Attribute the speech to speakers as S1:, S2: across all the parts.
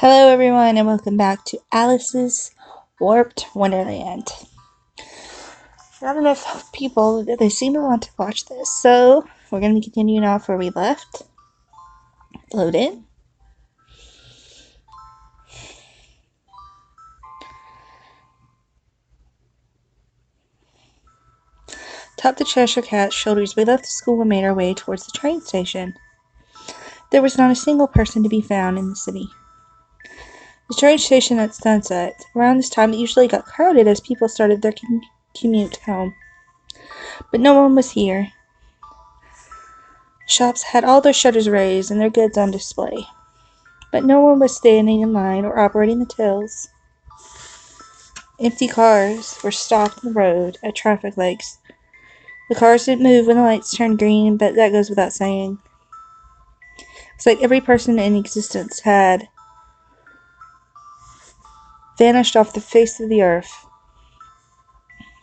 S1: Hello everyone and welcome back to Alice's Warped Wonderland. Not enough people, they seem to want to watch this, so we're going to be continuing off where we left. Load in. Atop the Cheshire Cat's shoulders, we left the school and made our way towards the train station. There was not a single person to be found in the city. The train station at sunset. Around this time it usually got crowded as people started their commute home. But no one was here. Shops had all their shutters raised and their goods on display. But no one was standing in line or operating the tills. Empty cars were stopped on the road at traffic lights. The cars didn't move when the lights turned green, but that goes without saying. It's like every person in existence had vanished off the face of the earth.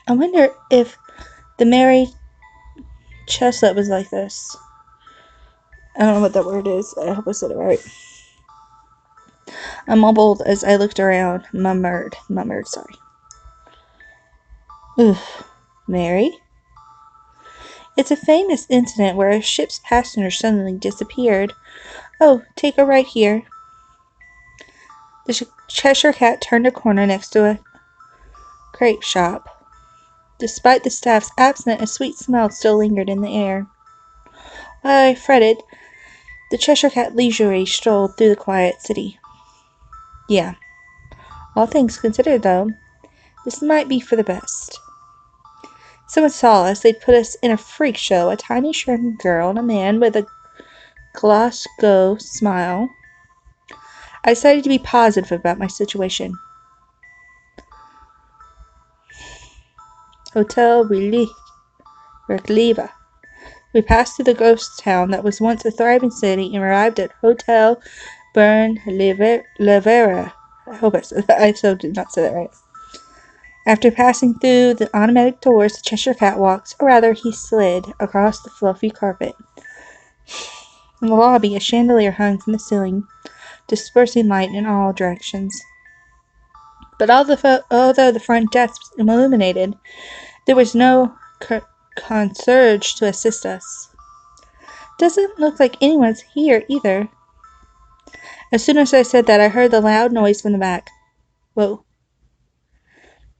S1: I wonder if the Mary Chestnut was like this. I don't know what that word is. I hope I said it right. I mumbled as I looked around. Murmured, sorry. Oof. Mary? It's a famous incident where a ship's passenger suddenly disappeared. Oh, take a right here. The Cheshire Cat turned a corner next to a crepe shop. Despite the staff's absence, a sweet smell still lingered in the air. While I fretted, the Cheshire Cat leisurely strolled through the quiet city. Yeah. All things considered, though, this might be for the best. Someone saw us. They'd put us in a freak show. A tiny shrunken girl and a man with a Glasgow smile. I decided to be positive about my situation. Hotel Relieva. We passed through the ghost town that was once a thriving city and arrived at Hotel Levera. I hope I did not say that right. After passing through the automatic doors, the Cheshire Cat walked, or rather, he slid across the fluffy carpet. In the lobby, a chandelier hung from the ceiling, dispersing light in all directions. But although the front desk was illuminated, there was no concierge to assist us. Doesn't look like anyone's here either. As soon as I said that, I heard the loud noise from the back. Whoa.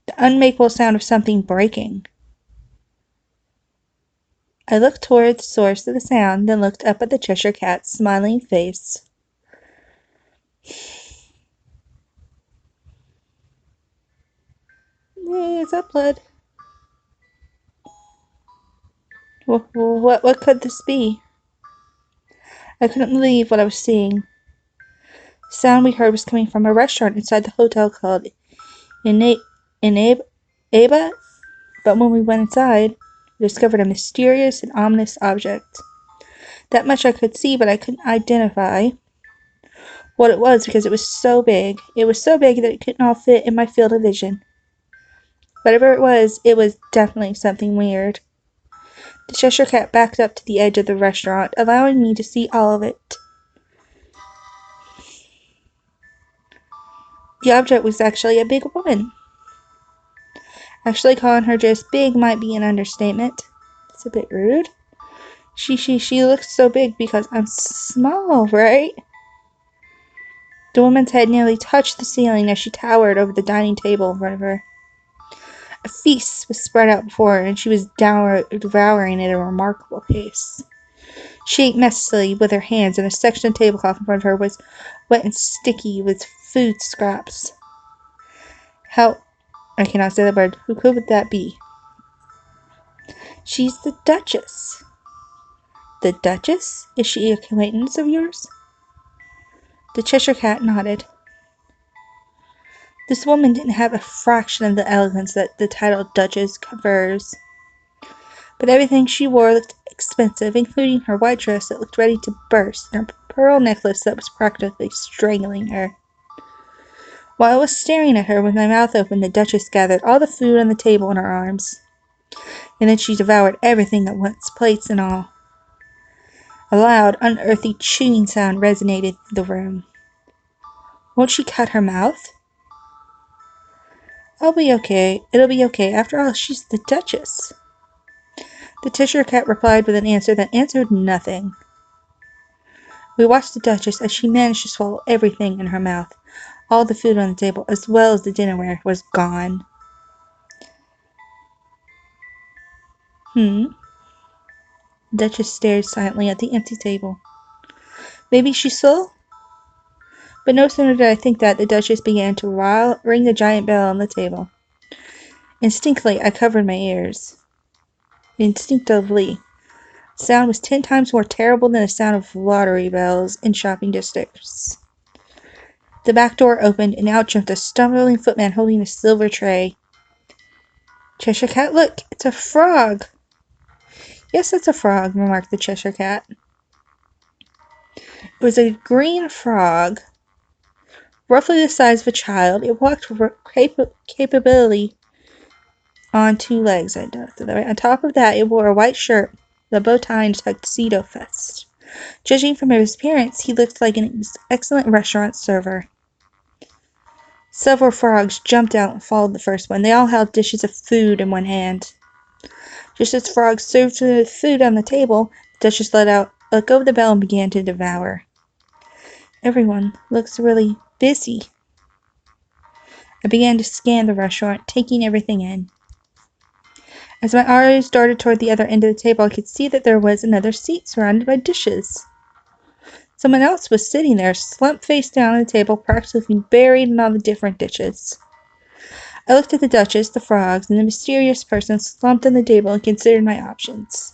S1: The unmakeable sound of something breaking. I looked toward the source of the sound, then looked up at the Cheshire Cat's smiling face. Hey, is that blood? What could this be? I couldn't believe what I was seeing. The sound we heard was coming from a restaurant inside the hotel called Eba, but when we went inside, we discovered a mysterious and ominous object. That much I could see, but I couldn't identify what it was because it was so big. It was so big that it couldn't all fit in my field of vision. Whatever it was definitely something weird. The Cheshire Cat backed up to the edge of the restaurant, allowing me to see all of it. The object was actually a big woman. Actually, calling her just big might be an understatement. It's a bit rude. She looks so big because I'm small, right? The woman's head nearly touched the ceiling as she towered over the dining table in front of her. A feast was spread out before her, and she was devouring it at a remarkable pace. She ate messily with her hands, and a section of tablecloth in front of her was wet and sticky with food scraps. I cannot say the word. Who could that be? She's the Duchess. The Duchess? Is she an acquaintance of yours? The Cheshire Cat nodded. This woman didn't have a fraction of the elegance that the title Duchess confers. But everything she wore looked expensive, including her white dress that looked ready to burst, and her pearl necklace that was practically strangling her. While I was staring at her with my mouth open, the Duchess gathered all the food on the table in her arms. And then she devoured everything at once, plates and all. A loud, unearthly chewing sound resonated through the room. Won't she cut her mouth? I'll be okay. It'll be okay. After all, she's the Duchess. The Cheshire Cat replied with an answer that answered nothing. We watched the Duchess as she managed to swallow everything in her mouth. All the food on the table, as well as the dinnerware, was gone. The Duchess stared silently at the empty table. Maybe she's full? But no sooner did I think that, the Duchess began to ring the giant bell on the table. Instinctively, I covered my ears. The sound was 10 times more terrible than the sound of lottery bells in shopping districts. The back door opened, and out jumped a stumbling footman holding a silver tray. Cheshire Cat, look! It's a frog! Yes, it's a frog, remarked the Cheshire Cat. It was a green frog, roughly the size of a child. It walked with capability on 2 legs. On top of that, it wore a white shirt, the bow tie and tuxedo vest. Judging from his appearance, he looked like an excellent restaurant server. Several frogs jumped out and followed the first one. They all held dishes of food in one hand. Just as the frogs served the food on the table, the Duchess let go of the bell and began to devour. Everyone looks really busy. I began to scan the restaurant, taking everything in. As my eyes darted toward the other end of the table, I could see that there was another seat surrounded by dishes. Someone else was sitting there, slumped face down on the table, practically buried in all the different dishes. I looked at the Duchess, the frogs, and the mysterious person slumped on the table and considered my options.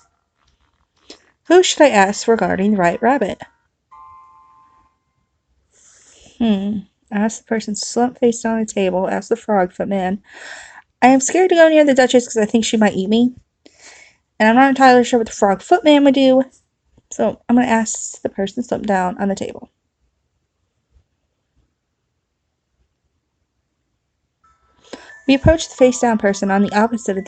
S1: Who should I ask regarding the White Rabbit? I asked the person slumped face down on the table, asked the frog footman. I am scared to go near the Duchess because I think she might eat me. And I'm not entirely sure what the frog footman would do. So I'm going to ask the person slumped down on the table. We approached the face-down person on the opposite side of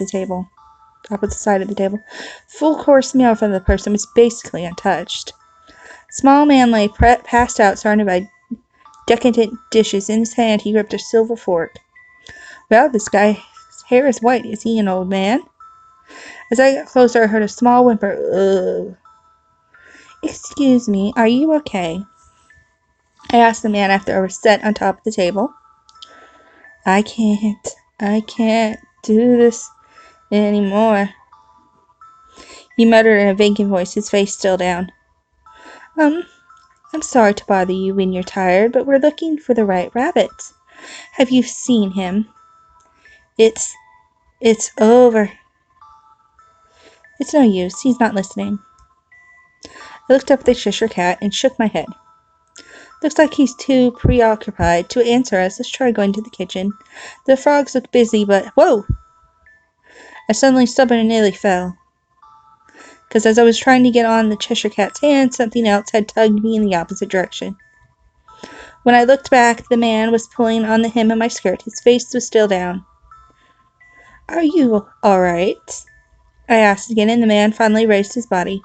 S1: the table. Full-course meal for the person was basically untouched. Small man lay passed out, surrounded by decadent dishes. In his hand, he gripped a silver fork. Well, this guy's hair is white. Is he an old man? As I got closer, I heard a small whimper. Ugh. Excuse me, are you okay? I asked the man after I was set on top of the table. I can't do this anymore, he muttered in a vacant voice, his face still down. I'm sorry to bother you when you're tired, but we're looking for the White Rabbit. Have you seen him? It's over. It's no use. He's not listening. I looked up at the Cheshire Cat and shook my head. Looks like he's too preoccupied to answer us. Let's try going to the kitchen. The frogs look busy, but... Whoa! I suddenly stumbled and nearly fell. Because as I was trying to get on the Cheshire Cat's hand, something else had tugged me in the opposite direction. When I looked back, the man was pulling on the hem of my skirt. His face was still down. Are you all right? I asked again, and the man finally raised his body.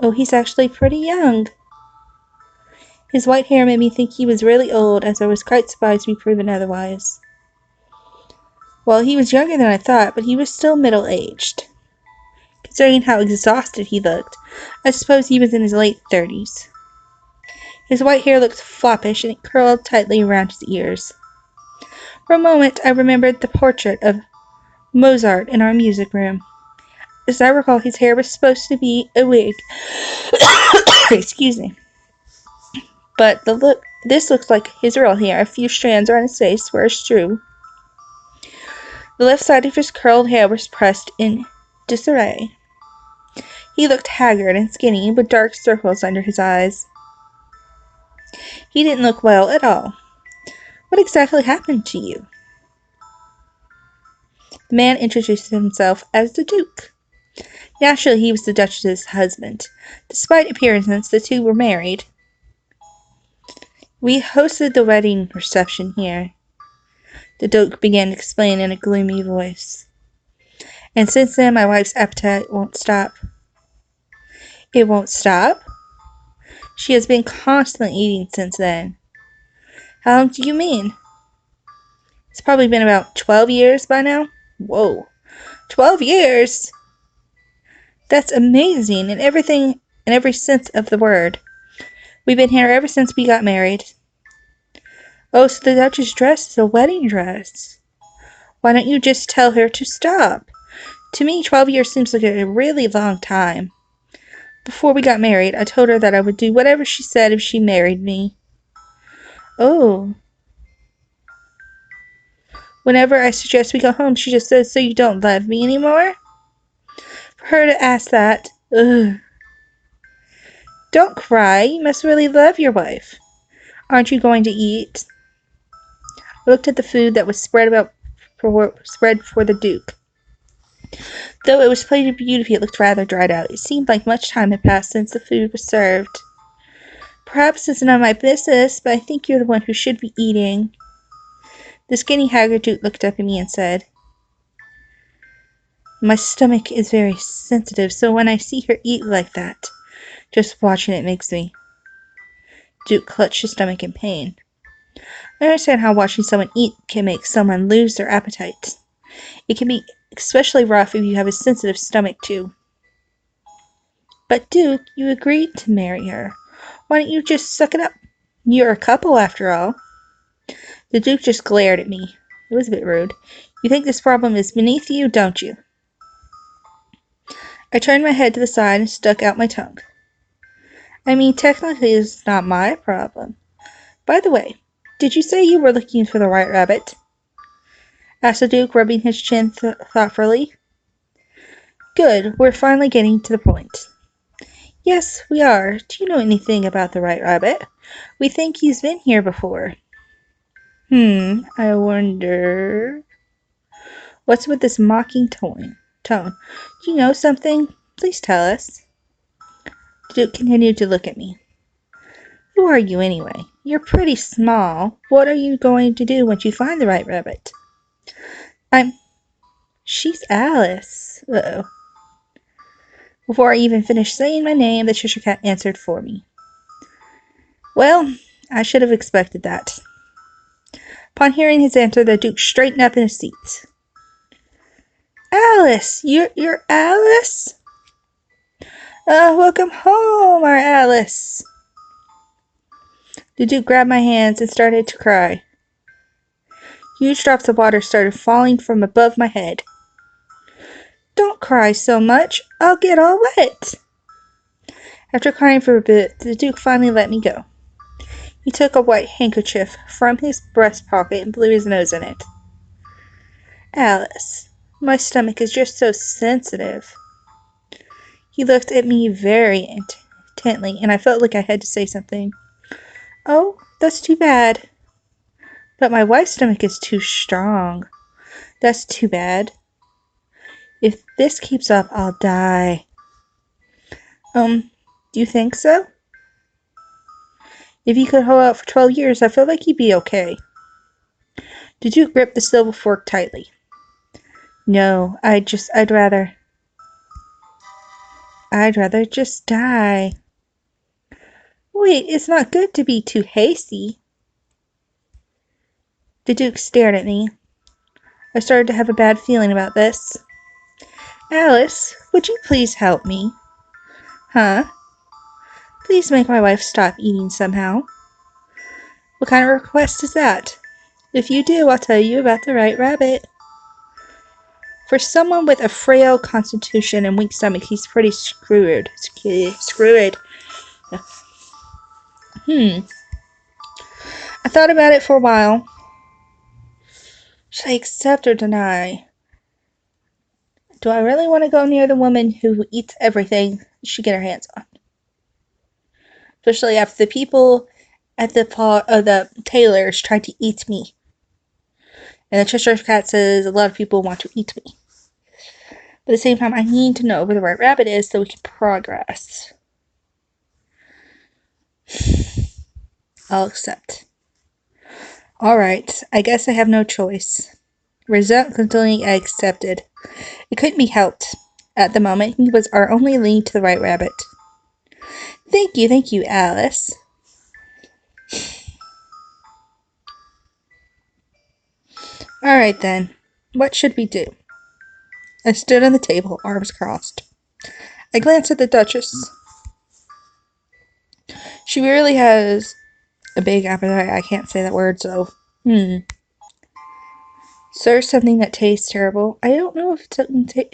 S1: Oh, he's actually pretty young. His white hair made me think he was really old, as I was quite surprised to be proven otherwise. Well, he was younger than I thought, but he was still middle-aged. Considering how exhausted he looked, I suppose he was in his late 30s. His white hair looked floppish, and it curled tightly around his ears. For a moment, I remembered the portrait of Mozart in our music room. As I recall, his hair was supposed to be a wig. Excuse me. But this looks like his real hair. A few strands are on his face, where it's true. The left side of his curled hair was pressed in disarray. He looked haggard and skinny, with dark circles under his eyes. He didn't look well at all. What exactly happened to you? The man introduced himself as the Duke. Naturally, he was the Duchess's husband. Despite appearances, the two were married. We hosted the wedding reception here, the Duke began to explain in a gloomy voice. And since then, my wife's appetite won't stop. It won't stop? She has been constantly eating since then. How long do you mean? It's probably been about 12 years by now. Whoa. 12 years? That's amazing in everything, in every sense of the word. We've been here ever since we got married. Oh, so the Duchess dress is a wedding dress. Why don't you just tell her to stop? To me, 12 years seems like a really long time. Before we got married, I told her that I would do whatever she said if she married me. Oh. Whenever I suggest we go home, she just says, so you don't love me anymore? For her to ask that, ugh. Don't cry, you must really love your wife. Aren't you going to eat? I looked at the food that was spread for the Duke. Though it was plated beautifully, it looked rather dried out. It seemed like much time had passed since the food was served. Perhaps it's none of my business, but I think you're the one who should be eating. The Skinny Haggard Duke looked up at me and said, my stomach is very sensitive, so when I see her eat like that, just watching it makes me. Duke clutched his stomach in pain. I understand how watching someone eat can make someone lose their appetite. It can be especially rough if you have a sensitive stomach, too. But, Duke, you agreed to marry her. Why don't you just suck it up? You're a couple, after all. The Duke just glared at me. It was a bit rude. You think this problem is beneath you, don't you? I turned my head to the side and stuck out my tongue. I mean, technically, it's not my problem. By the way, did you say you were looking for the White Rabbit? Asked the Duke, rubbing his chin thoughtfully. Good, we're finally getting to the point. Yes, we are. Do you know anything about the White Rabbit? We think he's been here before. I wonder. What's with this mocking tone? Do you know something? Please tell us. The Duke continued to look at me. Who are you anyway? You're pretty small. What are you going to do once you find the White Rabbit? She's Alice. Uh-oh. Before I even finished saying my name, the Cheshire Cat answered for me. Well, I should have expected that. Upon hearing his answer, the Duke straightened up in his seat. Alice! You're Alice? Welcome home, our Alice. The Duke grabbed my hands and started to cry. Huge drops of water started falling from above my head. Don't cry so much. I'll get all wet. After crying for a bit, the Duke finally let me go. He took a white handkerchief from his breast pocket and blew his nose in it. Alice, my stomach is just so sensitive. He looked at me very intently, and I felt like I had to say something. Oh, that's too bad. But my wife's stomach is too strong. That's too bad. If this keeps up, I'll die. Do you think so? If you could hold out for 12 years, I feel like you'd be okay. The Duke gripped the silver fork tightly. No, I'd rather just die. Wait, it's not good to be too hasty. The Duke stared at me. I started to have a bad feeling about this. Alice, would you please help me? Huh? Please make my wife stop eating somehow. What kind of request is that? If you do, I'll tell you about the White Rabbit. For someone with a frail constitution and weak stomach, he's pretty screwed. I thought about it for a while. Should I accept or deny? Do I really want to go near the woman who eats everything she get her hands on? Especially after the people at the tailors tried to eat me. And the Cheshire Cat says a lot of people want to eat me. But at the same time, I need to know where the White Rabbit is so we can progress. I'll accept. Alright, I guess I have no choice. Reluctantly, I accepted. It couldn't be helped. At the moment, he was our only lead to the White Rabbit. Thank you, Alice. Alright then, what should we do? I stood on the table, arms crossed. I glanced at the Duchess. She really has a big appetite. I can't say that word, so. Serve something that tastes terrible. I don't know if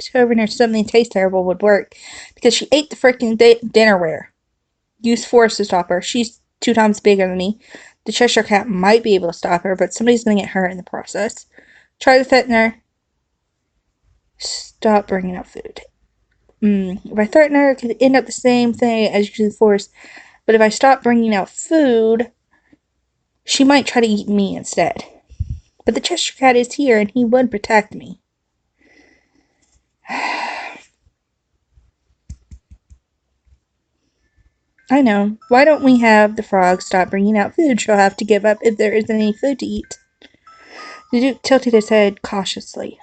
S1: serving her something that tastes terrible would work, because she ate the freaking dinnerware. Use force to stop her. She's 2 times bigger than me. The Cheshire Cat might be able to stop her, but somebody's going to get hurt in the process. Try to threaten her. Stop bringing up food. If I threaten her, it could end up the same thing as using force. But if I stop bringing out food, she might try to eat me instead. But the Cheshire Cat is here, and he would protect me. I know. Why don't we have the frog stop bringing out food? She'll have to give up if there isn't any food to eat. The Duke tilted his head cautiously.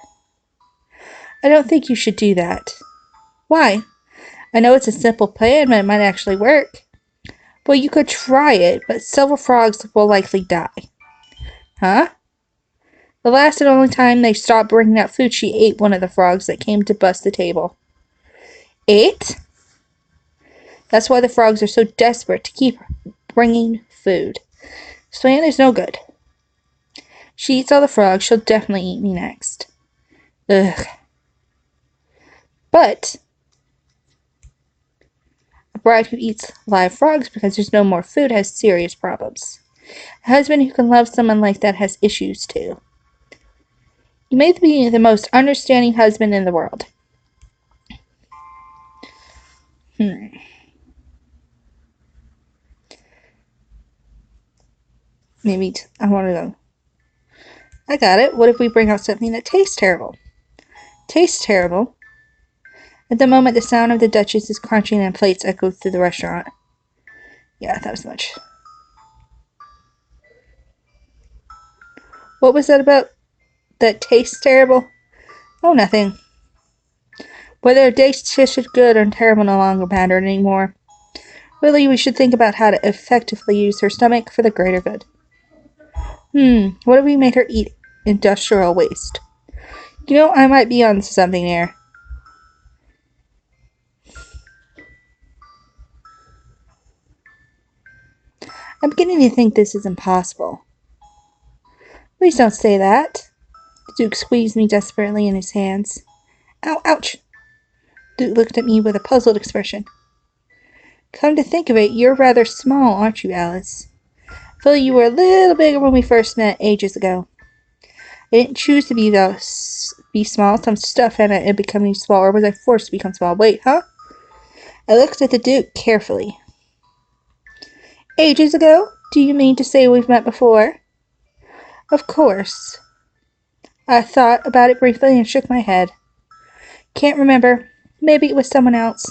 S1: I don't think you should do that. Why? I know it's a simple plan, but it might actually work. Well, you could try it, but several frogs will likely die. Huh? The last and only time they stopped bringing out food, she ate one of the frogs that came to bust the table. Ate? That's why the frogs are so desperate to keep bringing food. This plan is no good. She eats all the frogs, she'll definitely eat me next. Ugh. But a bride who eats live frogs because there's no more food has serious problems. A husband who can love someone like that has issues too. You may be the most understanding husband in the world. Maybe I want to go. I got it. What if we bring out something that tastes terrible? Tastes terrible? At the moment, the sound of the Duchess's crunching and plates echoed through the restaurant. Yeah, I thought as much. What was that about? That tastes terrible? Oh, nothing. Whether it tasted good or terrible no longer mattered anymore. Really, we should think about how to effectively use her stomach for the greater good. What if we made her eat industrial waste? You know, I might be on something there. I'm beginning to think this is impossible. Please don't say that. The Duke squeezed me desperately in his hands. Ow, ouch! The Duke looked at me with a puzzled expression. Come to think of it, you're rather small, aren't you, Alice? I feel you were a little bigger when we first met ages ago. I didn't choose to be small. Some stuff had it becoming small, or was I forced to become small? Wait, huh? I looked at the Duke carefully. Ages ago? Do you mean to say we've met before? Of course. I thought about it briefly and shook my head. Can't remember. Maybe it was someone else.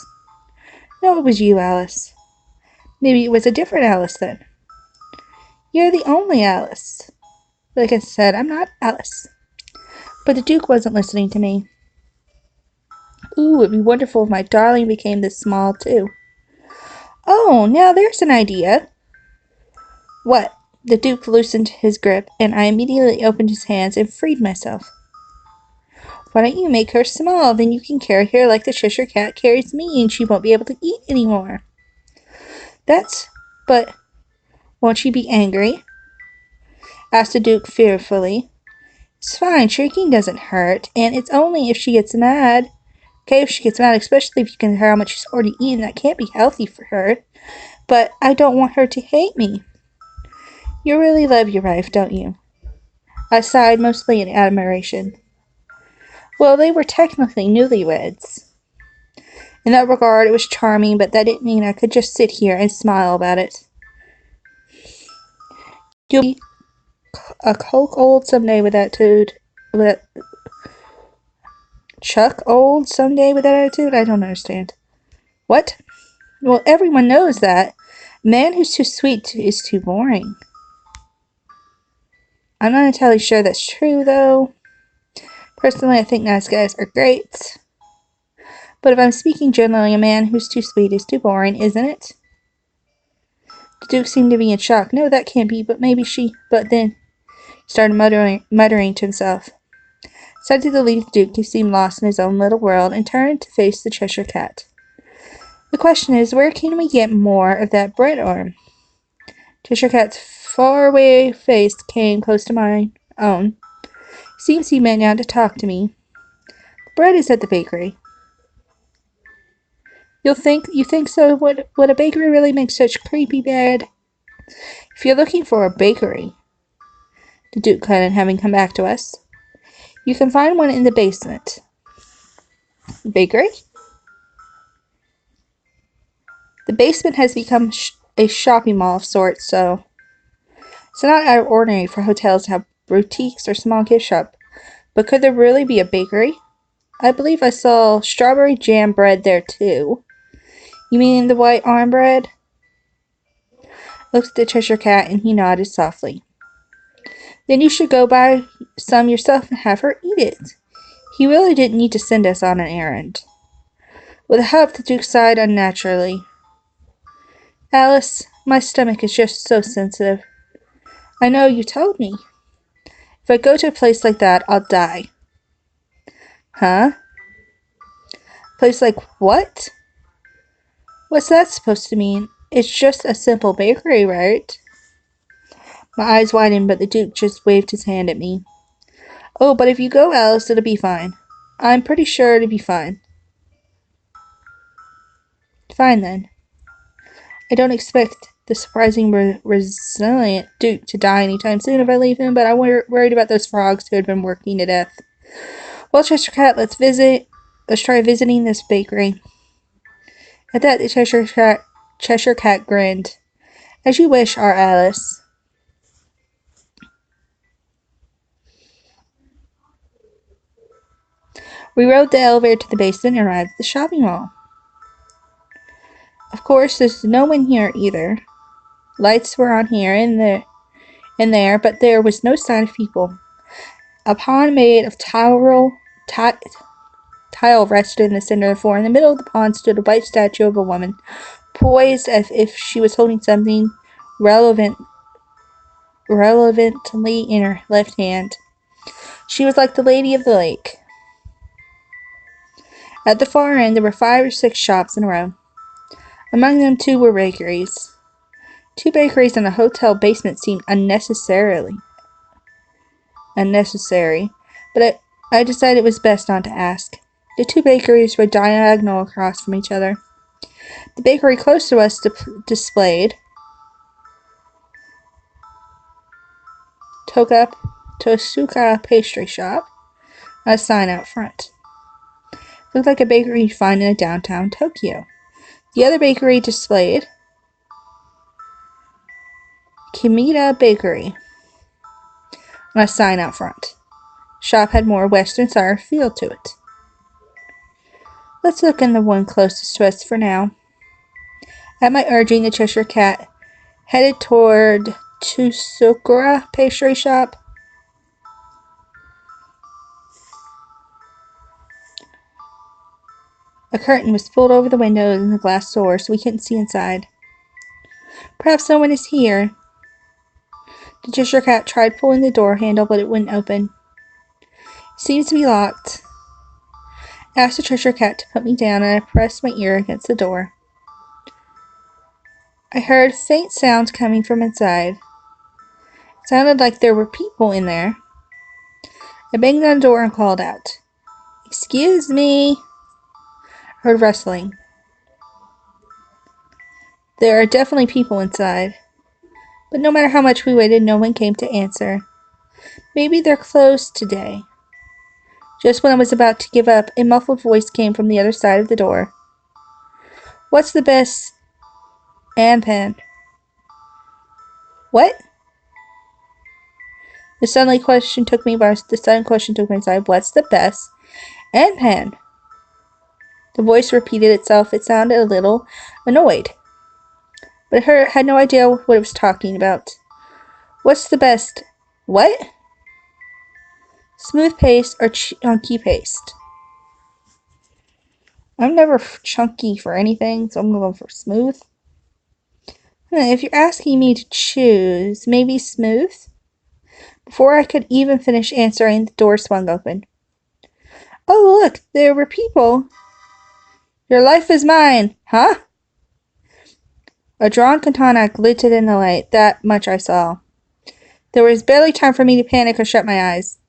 S1: No, it was you, Alice. Maybe it was a different Alice then. You're the only Alice. Like I said, I'm not Alice. But the Duke wasn't listening to me. Ooh, it'd be wonderful if my darling became this small, too. Oh, now there's an idea. What? The Duke loosened his grip, and I immediately opened his hands and freed myself. Why don't you make her small? Then you can carry her like the Cheshire Cat carries me, and she won't be able to eat anymore. But won't she be angry? Asked the Duke fearfully. It's fine, shrieking doesn't hurt, and it's only if she gets mad. Okay, if she gets mad, especially if you can hear how much she's already eaten, that can't be healthy for her. But I don't want her to hate me. You really love your wife, don't you? I sighed, mostly in admiration. Well, they were technically newlyweds. In that regard, it was charming, but that didn't mean I could just sit here and smile about it. You'll be a Coke old someday with that attitude. Chuck old someday with that attitude? I don't understand. What? Well, everyone knows that. A man who's too sweet is too boring. I'm not entirely sure that's true, though. Personally, I think nice guys are great. But if I'm speaking generally, a man who's too sweet is too boring, isn't it? The Duke seemed to be in shock. No, that can't be, but maybe she... But then he started muttering to himself. Suddenly the lead Duke, he seemed lost in his own little world, and turned to face the Cheshire Cat. The question is, where can we get more of that bread arm? Cheshire Cat's faraway face came close to my own. Seems he meant now to talk to me. The bread is at the bakery. You think so? Would a bakery really make such creepy bread? If you're looking for a bakery, the Duke couldn't, having come back to us, you can find one in the basement. Bakery? The basement has become a shopping mall of sorts, so it's not out of ordinary for hotels to have boutiques or small gift shop. But could there really be a bakery? I believe I saw strawberry jam bread there too. You mean the white arm bread? Looked at the Cheshire Cat and he nodded softly. Then you should go buy some yourself and have her eat it. He really didn't need to send us on an errand. With a huff, the Duke sighed unnaturally. Alice, my stomach is just so sensitive. I know, you told me. If I go to a place like that, I'll die. Huh? Place like what? What's that supposed to mean? It's just a simple bakery, right? My eyes widened, but the Duke just waved his hand at me. Oh, but if you go, Alice, it'll be fine. I'm pretty sure it'll be fine. Fine, then. I don't expect the surprising resilient Duke to die anytime soon if I leave him, but I'm worried about those frogs who had been working to death. Well, Cheshire Cat, let's try visiting this bakery. At that, the Cheshire Cat grinned. As you wish, our Alice. We rode the elevator to the basement and arrived at the shopping mall. Of course, there's no one here either. Lights were on here and there, but there was no sign of people. A pond made of tile rested in the center of the floor. In the middle of the pond stood a white statue of a woman, poised as if she was holding something relevantly in her left hand. She was like the Lady of the Lake. At the far end, there were 5 or 6 shops in a row. Among them 2 were bakeries. 2 bakeries in a hotel basement seemed unnecessary, but I decided it was best not to ask. The 2 bakeries were diagonal across from each other. The bakery close to us displayed Tosuka pastry shop, a sign out front. Looked like a bakery you'd find in a downtown Tokyo. The other bakery displayed Kimita Bakery, on a sign out front. Shop had more Western style feel to it. Let's look in the one closest to us for now. At my urging, the Cheshire Cat headed toward Tsukura pastry shop. A curtain was pulled over the window in the glass door so we couldn't see inside. Perhaps someone is here. The Cheshire Cat tried pulling the door handle, but it wouldn't open. It seems to be locked. I asked the Cheshire Cat to put me down, and I pressed my ear against the door. I heard faint sounds coming from inside. It sounded like there were people in there. I banged on the door and called out, "Excuse me." I heard rustling. There are definitely people inside. But no matter how much we waited, no one came to answer. Maybe they're closed today. Just when I was about to give up, a muffled voice came from the other side of the door. What's the best Anpan? What? The sudden question took me aside. What's the best Anpan? The voice repeated itself. It sounded a little annoyed, but I had no idea what it was talking about. What's the best? What? Smooth paste or chunky paste? I'm never chunky for anything, so I'm going for smooth. If you're asking me to choose, maybe smooth? Before I could even finish answering, the door swung open. Oh, look, there were people. Your life is mine, huh? A drawn katana glinted in the light. That much I saw. There was barely time for me to panic or shut my eyes.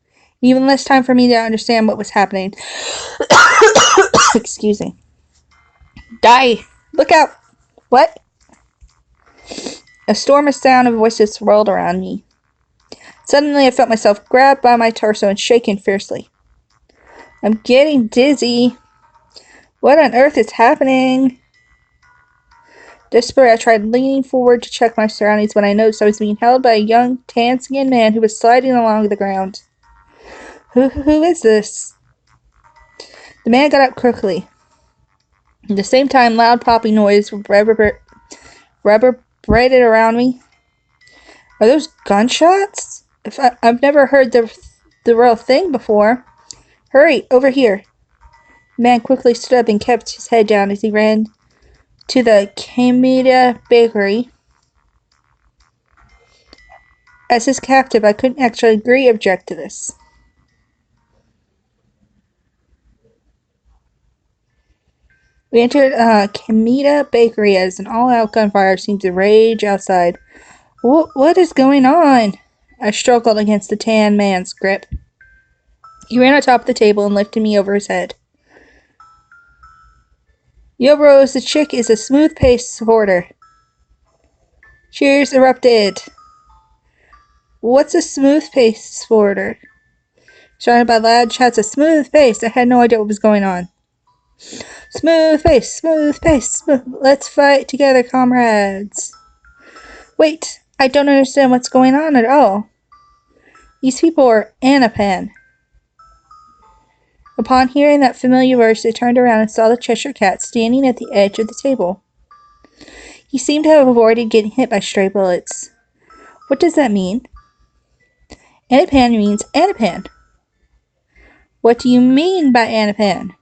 S1: Even less time for me to understand what was happening. Excuse me. Die! Look out! What? A storm of sound and voices swirled around me. Suddenly I felt myself grabbed by my torso and shaken fiercely. I'm getting dizzy. What on earth is happening? Desperate, I tried leaning forward to check my surroundings when I noticed I was being held by a young, tan-skinned man who was sliding along the ground. Who is this? The man got up quickly. At the same time, loud popping noise reverberated around me. Are those gunshots? I've never heard the real thing before. Hurry, over here. The man quickly stood up and kept his head down as he ran to the Kamita bakery. As his captive, I couldn't actually object to this. We entered Kamita bakery as an all-out gunfire seemed to rage outside. What is going on? I struggled against the tan man's grip. He ran on top of the table and lifted me over his head. Yo, bros, the chick is a smooth-paced supporter. Cheers erupted. What's a smooth-paced supporter? Shouted by loud shouts of smooth pace. I had no idea what was going on. Smooth pace, smooth pace, smooth. Let's fight together, comrades. Wait, I don't understand what's going on at all. These people are Anapan. Upon hearing that familiar voice, I turned around and saw the Cheshire Cat standing at the edge of the table. He seemed to have avoided getting hit by stray bullets. What does that mean? Anapan means Anapan. What do you mean by Anapan?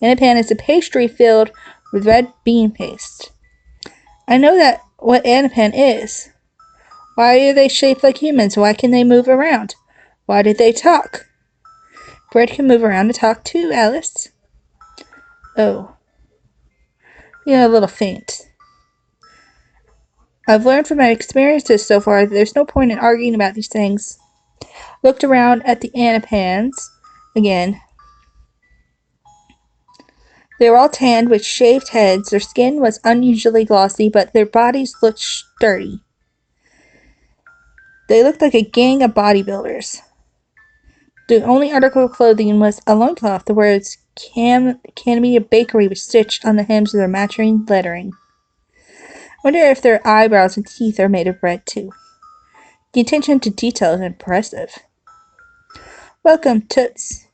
S1: Anapan is a pastry filled with red bean paste. I know that what Anapan is. Why are they shaped like humans? Why can they move around? Why did they talk? Bread can move around and talk too, Alice. Oh. You're a little faint. I've learned from my experiences so far that there's no point in arguing about these things. Looked around at the Anapans again. They were all tanned with shaved heads. Their skin was unusually glossy, but their bodies looked sturdy. They looked like a gang of bodybuilders. The only article of clothing was a loincloth. The words Kamita Bakery was stitched on the hems of their matching lettering. I wonder if their eyebrows and teeth are made of bread, too. The attention to detail is impressive. Welcome, Toots.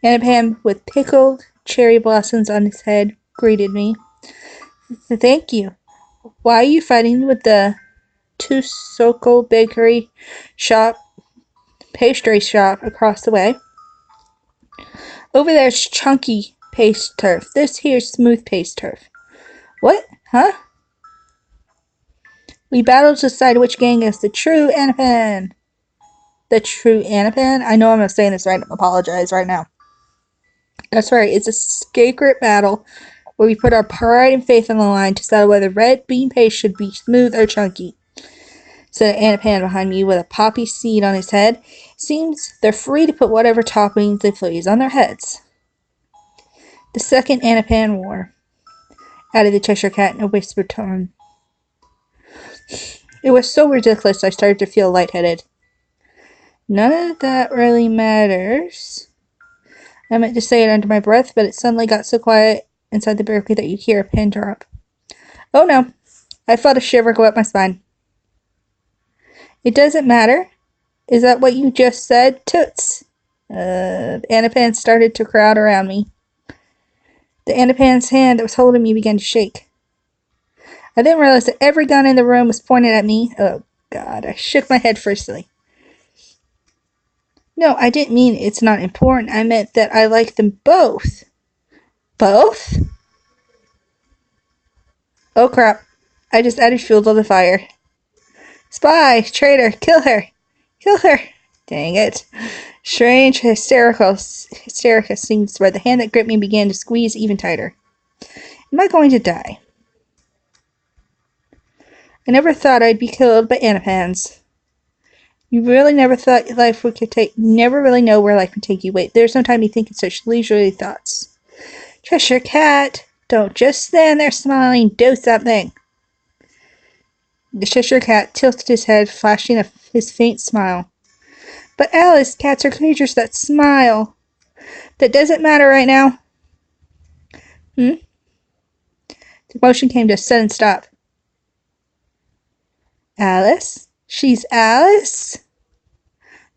S1: Anapan, with pickled cherry blossoms on his head, greeted me. Thank you. Why are you fighting with the Tusoko Bakery pastry shop across the way? Over there's chunky paste turf. This here's smooth paste turf. What? Huh? We battled to decide which gang is the true Anapan. The true Anapan? I know I'm not saying this right. I apologize right now. That's right. It's a sacred battle where we put our pride and faith on the line to settle whether red bean paste should be smooth or chunky, said Anapan behind me with a poppy seed on his head. Seems they're free to put whatever toppings they please on their heads. The second Anapan War, added the Cheshire Cat in a whispered tone. It was so ridiculous I started to feel lightheaded. None of that really matters. I meant to say it under my breath, but it suddenly got so quiet inside the bakery that you'd hear a pin drop. Oh no, I felt a shiver go up my spine. It doesn't matter. Is that what you just said, Toots? Anapan started to crowd around me. The Anapan's hand that was holding me began to shake. I then realized that every gun in the room was pointed at me. Oh, God. I shook my head fiercely. No, I didn't mean it's not important. I meant that I like them both. Both? Oh, crap. I just added fuel to the fire. Spy! Traitor! Kill her! Kill her! Dang it. Strange, hysterica seemed to spread. The hand that gripped me began to squeeze even tighter. Am I going to die? I never thought I'd be killed by anapans. You really never thought life would take. Never really know where life would take you. Wait, there's no time to think in such leisurely thoughts. Cheshire Cat, don't just stand there smiling. Do something. The Cheshire Cat tilted his head, flashing his faint smile. But Alice, cats are creatures that smile. That doesn't matter right now. The motion came to a sudden stop. Alice? She's Alice?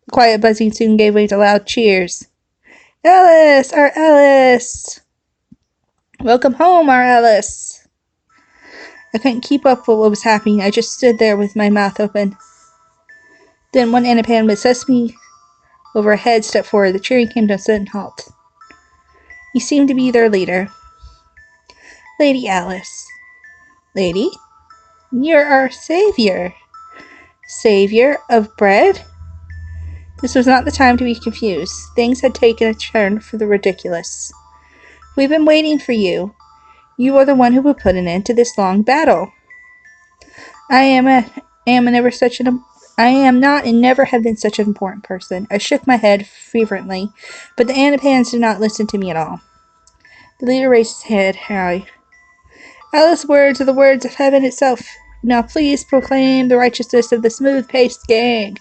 S1: The quiet buzzing soon gave way to loud cheers. Alice! Our Alice! Welcome home, our Alice! I couldn't keep up with what was happening. I just stood there with my mouth open. Then one anapan with sesame over her head stepped forward. The cheering came to a sudden halt. He seemed to be their leader. Lady Alice. Lady? You're our savior. Savior of bread? This was not the time to be confused. Things had taken a turn for the ridiculous. We've been waiting for you. You are the one who will put an end to this long battle. I am not and never have been such an important person. I shook my head fervently, but the anapans did not listen to me at all. The leader raised his head high. Alice's words are the words of heaven itself. Now please proclaim the righteousness of the smooth-paced gang.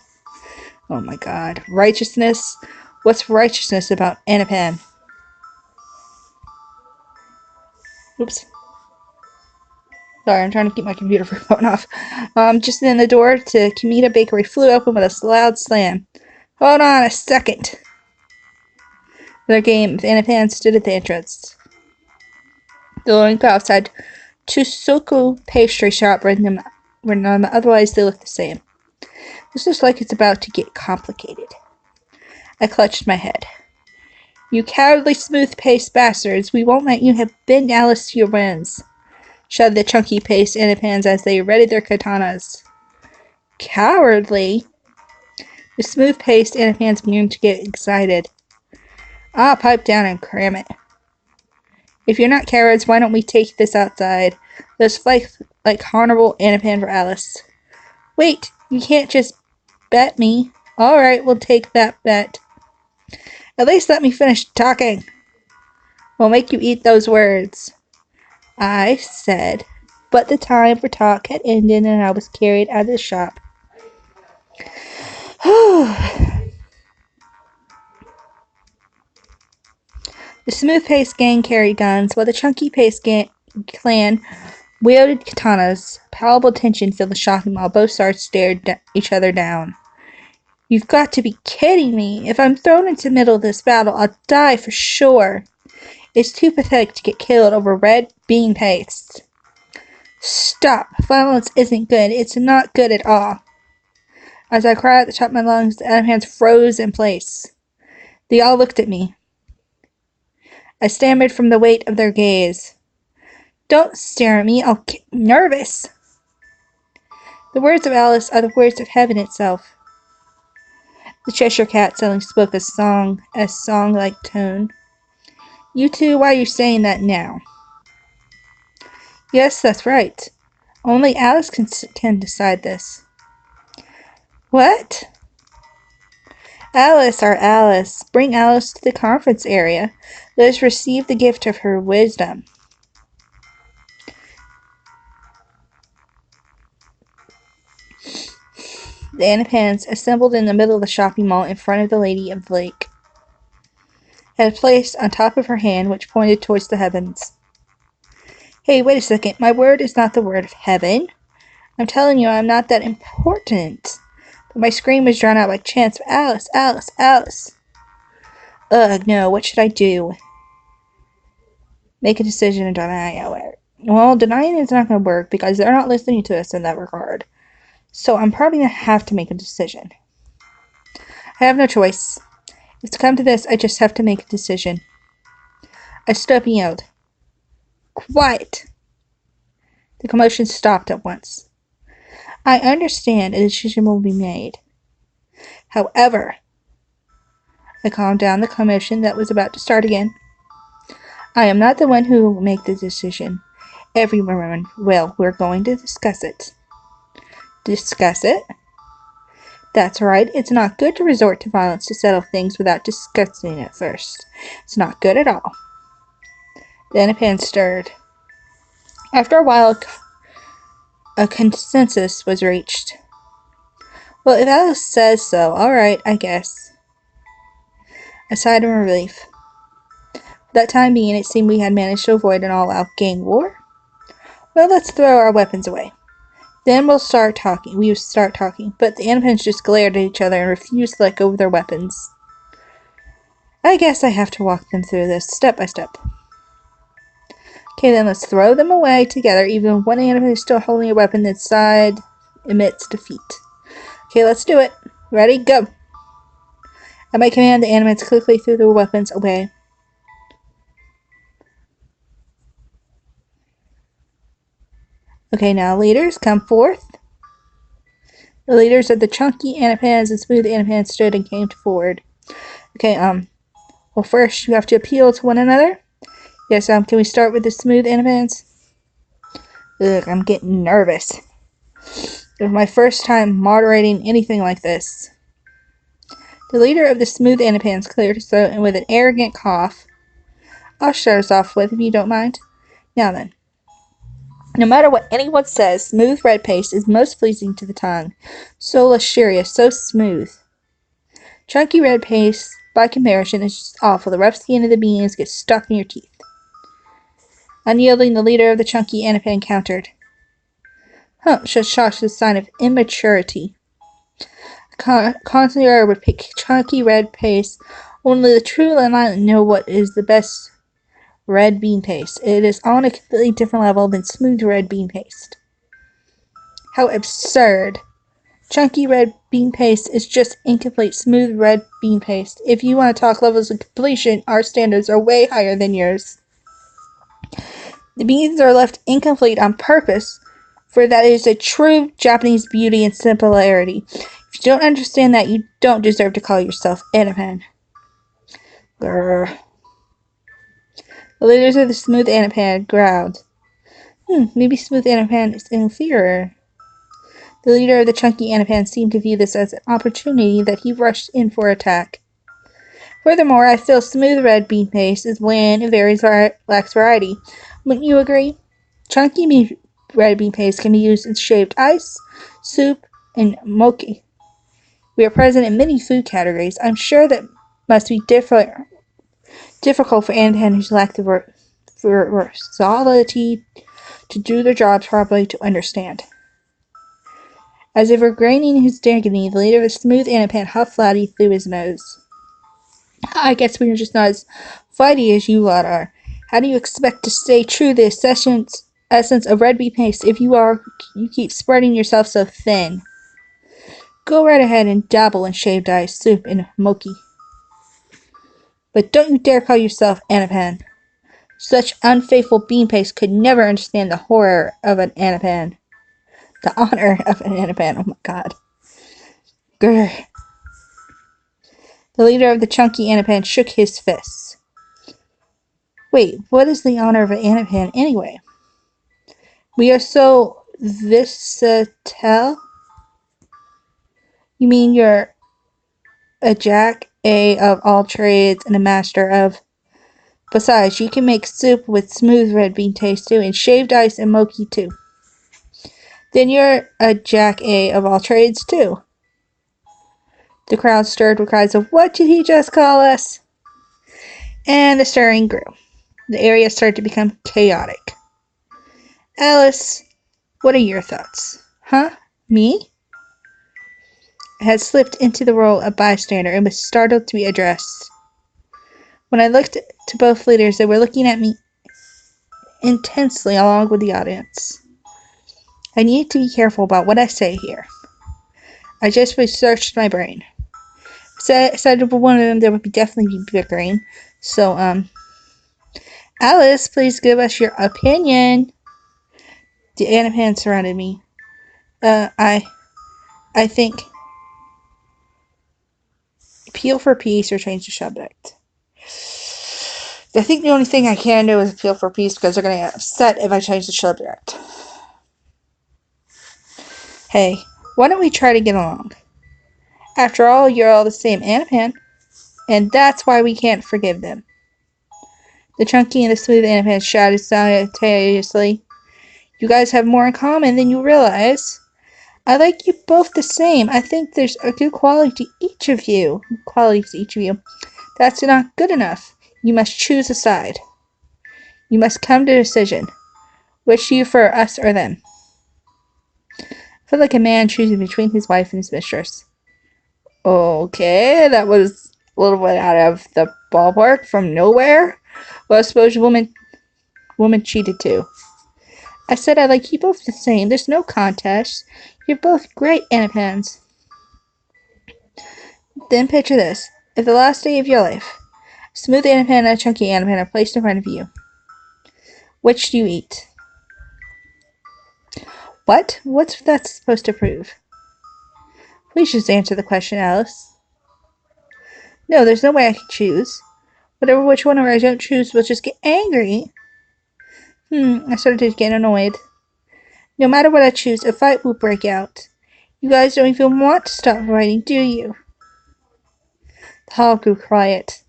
S1: Oh my god. Righteousness? What's righteousness about anapan? Oops. Sorry, I'm trying to keep my computer from going off. Just then the door to Kamita Bakery flew open with a loud slam. Hold on a second. Their game of anapan stood at the entrance. The glowing outside Chusoku pastry shop when otherwise they looked the same. This looks like it's about to get complicated. I clutched my head. You cowardly smooth-paced bastards, we won't let you have bend Alice to your whims, shouted the chunky-paced anapans as they readied their katanas. Cowardly? The smooth-paced anapans began to get excited. Pipe down and cram it. If you're not cowards, why don't we take this outside? Let's fight like honorable anapan for Alice. Wait, you can't just bet me. Alright, we'll take that bet. At least let me finish talking. We'll make you eat those words. I said, but the time for talk had ended and I was carried out of the shop. The smooth-paced gang carried guns, while the chunky-paced clan wielded katanas. Palpable tension filled the shopping mall. Both sides stared each other down. You've got to be kidding me. If I'm thrown into the middle of this battle, I'll die for sure. It's too pathetic to get killed over red bean paste. Stop. Violence isn't good. It's not good at all. As I cried at the top of my lungs, the anapans froze in place. They all looked at me. I stammered from the weight of their gaze. Don't stare at me. I'll get nervous. The words of Alice are the words of heaven itself. The Cheshire Cat suddenly spoke a song-like tone. You two, why are you saying that now? Yes, that's right. Only Alice can decide this. What? Alice, our Alice. Bring Alice to the conference area. Let us receive the gift of her wisdom. The anapans assembled in the middle of the shopping mall in front of the Lady of the Lake. Had placed on top of her hand, which pointed towards the heavens. Hey, wait a second. My word is not the word of heaven. I'm telling you, I'm not that important. But my scream was drowned out by chants of Alice, Alice, Alice. Ugh, no, what should I do? Make a decision and deny it. Well, denying is not going to work because they're not listening to us in that regard. So I'm probably going to have to make a decision. I have no choice. If it's come to this, I just have to make a decision. I stood up and yelled. Quiet! The commotion stopped at once. I understand a decision will be made. However, I calmed down the commotion that was about to start again. I am not the one who will make the decision. Everyone will. We're going to discuss it. Discuss it? That's right. It's not good to resort to violence to settle things without discussing it first. It's not good at all. The Anapan stirred. After a while, a consensus was reached. Well, if Alice says so, all right, I guess. I sighed in relief. For that time being, it seemed we had managed to avoid an all-out gang war. Well, let's throw our weapons away. Then we'll start talking. We would start talking, but the Anapans just glared at each other and refused to let go of their weapons. I guess I have to walk them through this step by step. Okay, then let's throw them away together. Even one Anapan is still holding a weapon inside admits defeat. Okay, let's do it. Ready? Go! At my command, the Animans quickly threw their weapons away. Okay, now leaders, come forth. The leaders of the chunky Anapans and smooth Anapans stood and came forward. Okay, well first you have to appeal to one another. Yes, can we start with the smooth Anapans? Ugh, I'm getting nervous. It was my first time moderating anything like this. The leader of the smooth Anapans cleared his throat and with an arrogant cough. I'll start us off with, if you don't mind. Now then. No matter what anyone says, smooth red paste is most pleasing to the tongue. So luxurious, so smooth. Chunky red paste, by comparison, is just awful. The rough skin of the beans gets stuck in your teeth. Unyielding, the leader of the chunky Anapan countered. Such a sign of immaturity. Consigliere would pick chunky red paste. Only the true enlightened know what is the best red bean paste. It is on a completely different level than smooth red bean paste. How absurd. Chunky red bean paste is just incomplete smooth red bean paste. If you want to talk levels of completion, our standards are way higher than yours. The beans are left incomplete on purpose, for that is a true Japanese beauty and simplicity. If you don't understand that, you don't deserve to call yourself Anapan. Grrr. The leaders of the smooth Anapan growled. Maybe smooth Anapan is inferior. The leader of the chunky Anapan seemed to view this as an opportunity that he rushed in for attack. Furthermore, I feel smooth red bean paste is bland and lacks variety. Wouldn't you agree? Chunky red bean paste can be used in shaved ice, soup, and mochi. We are present in many food categories. I'm sure that must be difficult for Anapans who lack the versatility to do their jobs properly to understand. As if regaining his dignity, the leader of the smooth Anapan huffed loudly through his nose. I guess we are just not as fighty as you lot are. How do you expect to stay true to the essence of red bean paste if you keep spreading yourself so thin? Go right ahead and dabble in shaved ice, soup, and mochi. But don't you dare call yourself Anapan. Such unfaithful bean paste could never understand the horror of an Anapan. The honor of an Anapan, oh my god. Grr. The leader of the chunky Anapan shook his fists. Wait, what is the honor of an Anapan anyway? We are so versatile? You mean you're a jack of all trades and a master of... Besides, you can make soup with smooth red bean taste too, and shaved ice and mochi too. Then you're a jack of all trades too. The crowd stirred with cries of, "What did he just call us?" And the stirring grew. The area started to become chaotic. Alice, what are your thoughts? Huh? Me? I had slipped into the role of bystander and was startled to be addressed. When I looked to both leaders, they were looking at me intensely along with the audience. I need to be careful about what I say here. I just researched my brain. Decided for one of them there would definitely be bickering. So, Alice, please give us your opinion. The Anapan surrounded me. I think appeal for peace or change the subject. I think the only thing I can do is appeal for peace because they're going to get upset if I change the subject. Hey, why don't we try to get along? After all, you're all the same Anapan, and that's why we can't forgive them. The chunky and the smooth Anapan shouted simultaneously. You guys have more in common than you realize. I like you both the same. I think there's a good quality to each of you. That's not good enough. You must choose a side. You must come to a decision. Which do you prefer, us or them? I feel like a man choosing between his wife and his mistress. Okay, that was a little bit out of the ballpark from nowhere. Well, I suppose woman cheated too. I said I like you both the same. There's no contest. You're both great Anapans. Then picture this. If the last day of your life, a smooth Anapan and a chunky Anapan are placed in front of you, which do you eat? What? What's that supposed to prove? Please just answer the question, Alice. No, there's no way I can choose. Whatever which one I don't choose will just get angry. I started to get annoyed. No matter what I choose, a fight will break out. You guys don't even want to stop fighting, do you? The hall grew quiet.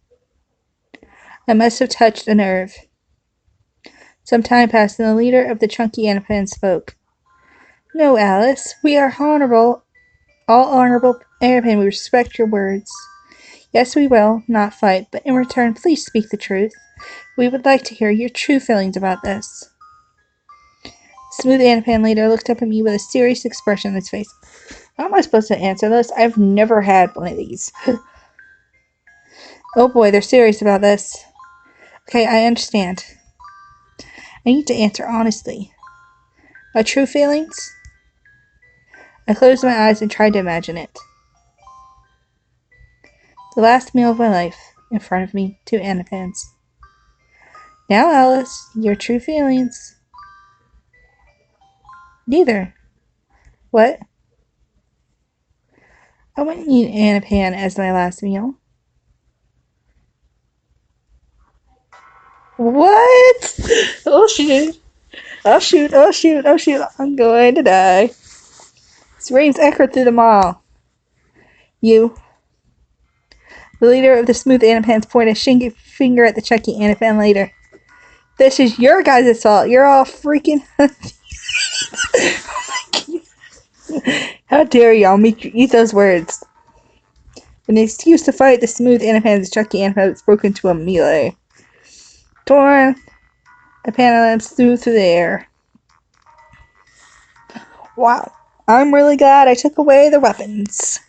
S1: I must have touched a nerve. Some time passed, and the leader of the chunky Anapan spoke. No, Alice, we are all honorable Anapan. We respect your words. Yes, we will not fight, but in return, please speak the truth. We would like to hear your true feelings about this. Smooth Anapan leader looked up at me with a serious expression on his face. How am I supposed to answer this? I've never had one of these. Oh boy, they're serious about this. Okay, I understand. I need to answer honestly. My true feelings? I closed my eyes and tried to imagine it. The last meal of my life, in front of me, 2 Anapans. Now, Alice, your true feelings. Neither. What? I wouldn't eat Anapan as my last meal. What? Oh shoot. Oh shoot, oh shoot, oh shoot, I'm going to die. Screams echoed through the mall. You. The leader of the smooth Anapans pointed a finger at the chunky Anapan leader. This is your guys' fault. You're all freaking... How dare y'all eat those words? In an excuse to fight, the smooth Anapan's chunky Anapan broke into a melee. Torn, a panel flew through the air. Wow, I'm really glad I took away the weapons.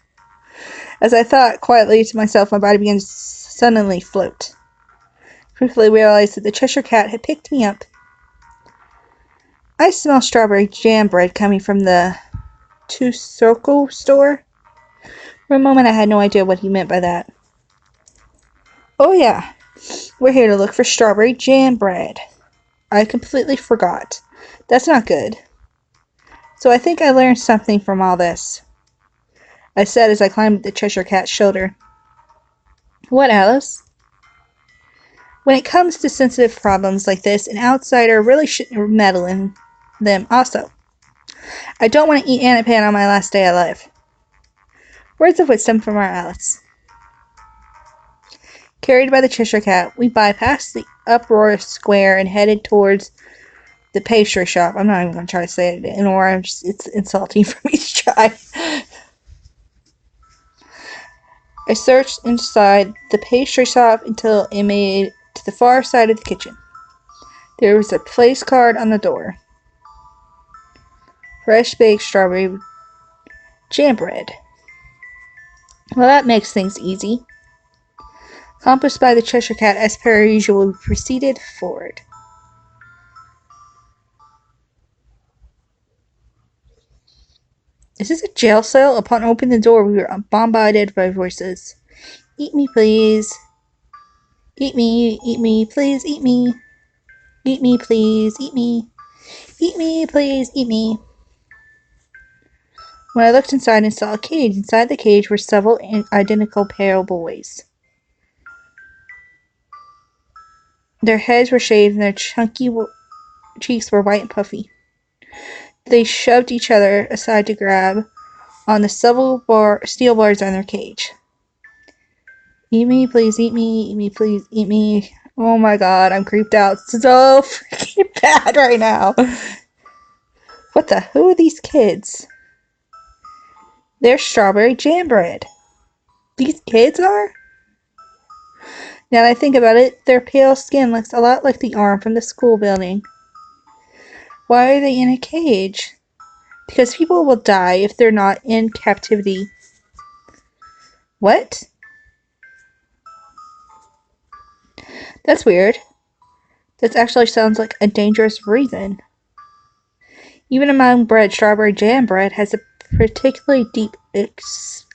S1: As I thought quietly to myself, my body began to suddenly float. Quickly realized that the Cheshire Cat had picked me up. I smelled strawberry jam bread coming from the Two-Circle store. For a moment, I had no idea what he meant by that. Oh yeah, we're here to look for strawberry jam bread. I completely forgot. That's not good. So I think I learned something from all this, I said as I climbed the Cheshire Cat's shoulder. What, Alice? When it comes to sensitive problems like this, an outsider really shouldn't meddle in them. Also, I don't want to eat Anapan on my last day alive. Words of wisdom from our Alice. Carried by the Cheshire Cat, we bypassed the uproarious square and headed towards the pastry shop. I'm not even going to try to say it in orange. It's insulting for me to try. I searched inside the pastry shop until it made it to the far side of the kitchen. There was a place card on the door. Fresh baked strawberry jam bread. Well, that makes things easy. Accomplished by the Cheshire Cat, as per usual, we proceeded forward. Is this a jail cell? Upon opening the door, we were bombarded by voices. Eat me, please. Eat me, please, eat me. Eat me, please, eat me. Eat me, please, eat me. When I looked inside and saw a cage, inside the cage were several identical pale boys. Their heads were shaved and their chunky cheeks were white and puffy. They shoved each other aside to grab on the steel bars on their cage. Eat me, please, eat me, eat me, please, eat me. Oh my god, I'm creeped out so freaking bad right now. What the? Who are these kids? They're strawberry jam bread. These kids are? Now that I think about it, their pale skin looks a lot like the arm from the school building. Why are they in a cage? Because people will die if they're not in captivity. What? That's weird. This actually sounds like a dangerous reason. Even among bread, strawberry jam bread has a particularly deep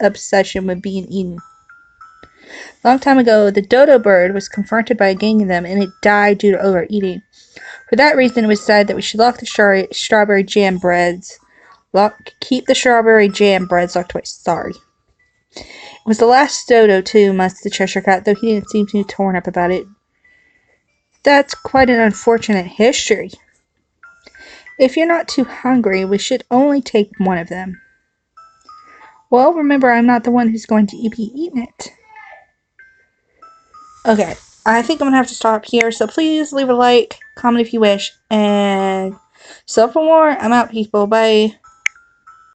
S1: obsession with being eaten. A long time ago, the dodo bird was confronted by a gang of them and it died due to overeating. For that reason, it was decided that we should lock the strawberry jam breads. Keep the strawberry jam breads locked away. Sorry. It was the last dodo, too, mused the Cheshire Cat, though he didn't seem too torn up about it. That's quite an unfortunate history. If you're not too hungry, we should only take one of them. Well, remember, I'm not the one who's going to be eating it. Okay, I think I'm going to have to stop here, so please leave a like, comment if you wish, and so for more, I'm out, people. Bye.